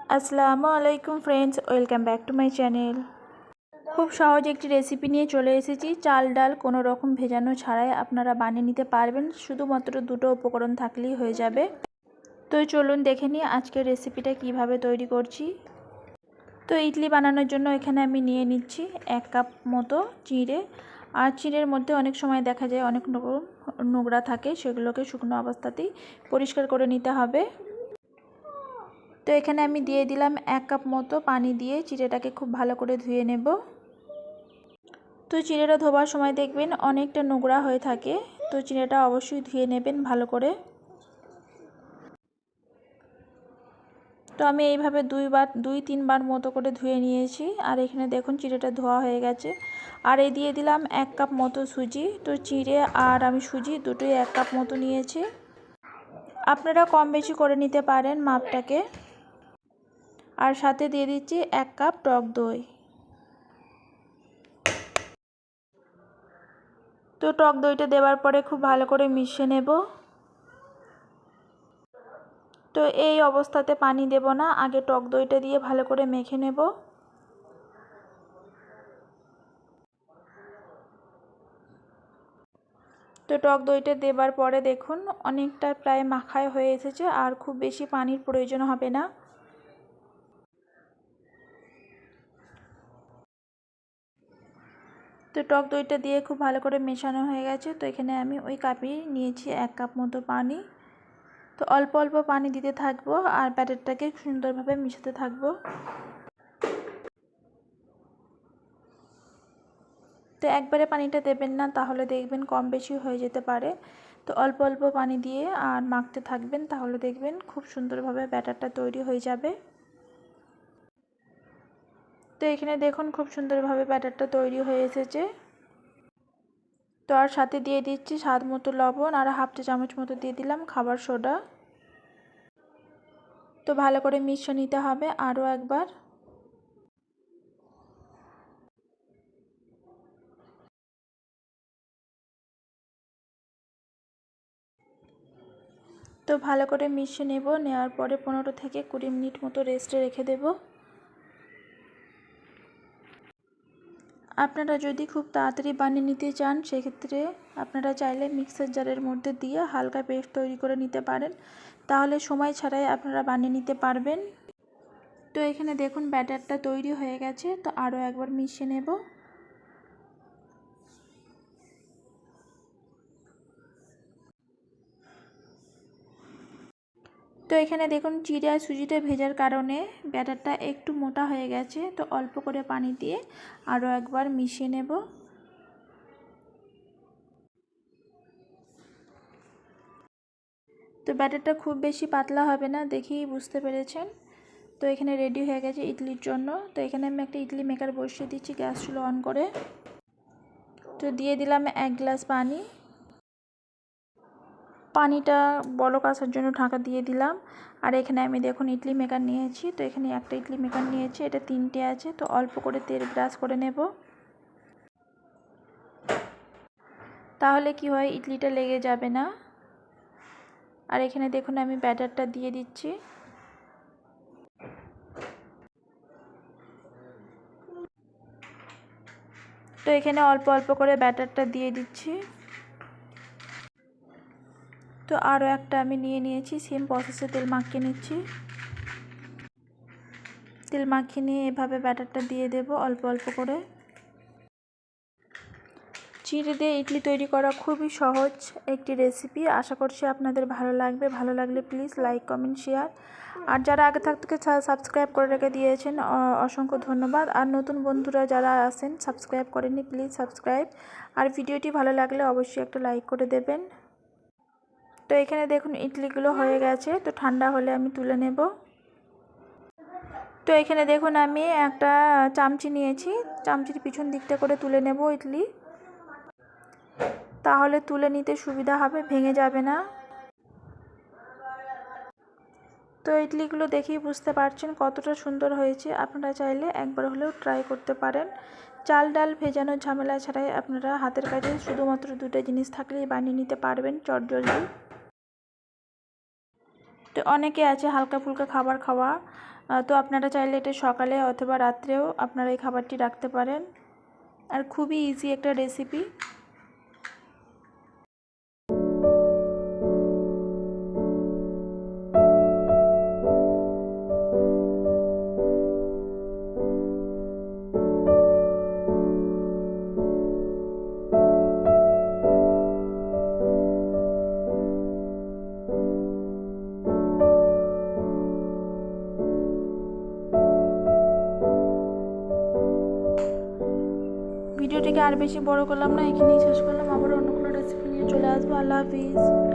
আসসালামু আলাইকুম friends, welcome back to my channel. খুব সহজ একটি রেসিপি নিয়ে চলে এসেছি। চাল ডাল কোনো রকম ভেজানো ছাড়াই আপনারা বানিয়ে নিতে পারবেন, শুধুমাত্র দুটো উপকরণ থাকলেই হয়ে যাবে। তো চলুন দেখে নিই আজকের রেসিপিটা কিভাবে তৈরি করছি। তো ইডলি বানানোর জন্য এখানে আমি নিয়ে নিচ্ছি 1 কাপ মতো চিঁড়ে। আর চিঁড়ের মধ্যে অনেক সময় দেখা যায় অনেক রকম নোংরা থাকে, সেগুলোকে শুকনো অবস্থাতেই পরিষ্কার করে নিতে হবে। তো এখানে আমি দিয়ে দিলাম 1 কাপ মতো পানি দিয়ে চিঁড়েটাকে খুব ভালো করে ধুয়ে নেব। তো চিঁড়েটা ধোবার সময় দেখবেন অনেকটা নোংরা হয়ে থাকে, তো চিঁড়েটা অবশ্যই ধুয়ে নেবেন ভালো করে। তো আমি এইভাবে 2-3 বার মতো করে ধুয়ে নিয়েছি। আর এখানে দেখুন চিঁড়েটা ধোয়া হয়ে গেছে। আর এই দিয়ে দিলাম 1 কাপ মতো সুজি। তো চিঁড়ে আর আমি সুজি দুটোই 1 কাপ মতো নিয়েছি। আপনারা কম বেশি করে নিতে পারেন মাপটাকে। আর সাথে দিয়ে দিচ্ছি 1 কাপ টক দই। তো টক দইটা দেওয়ার পরে খুব ভালো করে মিশিয়ে নেব। তো এই অবস্থাতে পানি দেব না, আগে টক দইটা দিয়ে ভালো করে মেখে নেব। তো টক দইটা দেবার পরে দেখুন অনেকটা প্রায় মাখায় হয়ে এসেছে, আর খুব বেশি পানির প্রয়োজন হবে না। তো টক দইটা দিয়ে খুব ভালো করে মেশানো হয়ে গেছে। তো এখানে আমি ওই কাপেই নিয়েছি 1 কাপ মতো পানি। তো অল্প অল্প পানি দিতে থাকবো আর ব্যাটারটাকে সুন্দরভাবে মিশাতে থাকবো। তো একবারে পানিটা দেবেন না, তাহলে দেখবেন কম বেশি হয়ে যেতে পারে। তো অল্প অল্প পানি দিয়ে আর মাখতে থাকবেন, তাহলে দেখবেন খুব সুন্দরভাবে ব্যাটারটা তৈরি হয়ে যাবে। তো এখানে দেখুন খুব সুন্দরভাবে ব্যাটারটা তৈরি হয়ে এসেছে। তো আর সাথে দিয়ে দিচ্ছি স্বাদ মতো লবণ, আর হাফ চা চামচ মতো দিয়ে দিলাম খাবার সোডা। তো ভালো করে মিশিয়ে নিতে হবে আরও একবার। তো ভালো করে মিশিয়ে নেওয়ার পরে 15 থেকে 20 মিনিট মতো রেস্টে রেখে দেব। আপনারা যদি খুব তাড়াতাড়ি বানিয়ে নিতে চান, সেক্ষেত্রে আপনারা চাইলে মিক্সার জারের মধ্যে দিয়ে হালকা পেস্ট তৈরি করে নিতে পারেন, তাহলে সময় ছাড়াই আপনারা বানিয়ে নিতে পারবেন। তো এখানে দেখুন ব্যাটারটা তৈরি হয়ে গেছে। তো আরও একবার মিশিয়ে নেব। তো এখানে দেখুন চিড়ে আর সুজিটা ভেজার কারণে ব্যাটারটা একটু মোটা হয়ে গেছে। তো অল্প করে পানি দিয়ে আরও একবার মিশিয়ে নেব। তো ব্যাটারটা খুব বেশি পাতলা হবে না, দেখেই বুঝতে পেরেছেন। তো এখানে রেডি হয়ে গেছে ইডলির জন্য। তো এখানে আমি একটা ইডলি মেকার বসিয়ে দিচ্ছি গ্যাস চুলা অন করে। তো দিয়ে দিলাম 1 গ্লাস পানি। পানিটা বলক আসার জন্য ঢাকা দিয়ে দিলাম। আর এখানে আমি দেখুন ইডলি মেকার নিয়েছি। তো এখানে একটা ইডলি মেকার নিয়েছি, এটা 3টে আছে। তো অল্প করে তেল ব্রাশ করে নেব, তাহলে কি হয় ইডলিটা লেগে যাবে না। আর এখানে দেখুন আমি ব্যাটারটা দিয়ে দিচ্ছি। তো এখানে অল্প অল্প করে ব্যাটারটা দিয়ে দিচ্ছি। তো আরও একটা আমি নিয়েছি, সেম প্রসেসে তেল মাখিয়ে নিচ্ছি। তেল মাখিয়ে নিয়ে এভাবে ব্যাটারটা দিয়ে দেব অল্প অল্প করে। চিড়ে দিয়ে ইডলি তৈরি করা খুবই সহজ একটি রেসিপি। আশা করছি আপনাদের ভালো লাগবে। ভালো লাগলে প্লিজ লাইক, কমেন্ট, শেয়ার। আর যারা আগে থেকে সাবস্ক্রাইব করে রেখে দিয়েছেন অসংখ্য ধন্যবাদ। আর নতুন বন্ধুরা যারা আছেন সাবস্ক্রাইব করেননি, প্লিজ সাবস্ক্রাইব। আর ভিডিওটি ভালো লাগলে অবশ্যই একটা লাইক করে দেবেন। তো এখানে দেখুন ইডলিগুলো হয়ে গেছে। তো ঠান্ডা হলে আমি তুলে নেব। তো এখানে দেখুন আমি একটা চামচি নিয়েছি, চামচির পিছন দিকটা করে তুলে নেব ইডলি, তাহলে তুলে নিতে সুবিধা হবে, ভেঙে যাবে না। তো ইডলিগুলো দেখেই বুঝতে পারছেন কতটা সুন্দর হয়েছে। আপনারা চাইলে একবার হলেও ট্রাই করতে পারেন। চাল ডাল ভেজানোর ঝামেলা ছাড়াই আপনারা হাতের কাছে শুধুমাত্র 2টা জিনিস থাকলেই বানিয়ে নিতে পারবেন চটজলদি। তো অনেকে আছে হালকা ফুলকা খাবার খাওয়া তো আপনারা চাইলে এটা সকালে অথবা রাত্রেও আপনারা এই খাবারটি রাখতে পারেন। আর খুবই ইজি একটা রেসিপি। ভিডিওটিকে আর বেশি বড় করলাম না, এখানেই শেষ করলাম। আবার অন্য কোনো রেসিপি নিয়ে চলে আসবো। আল্লাহ হাফিজ।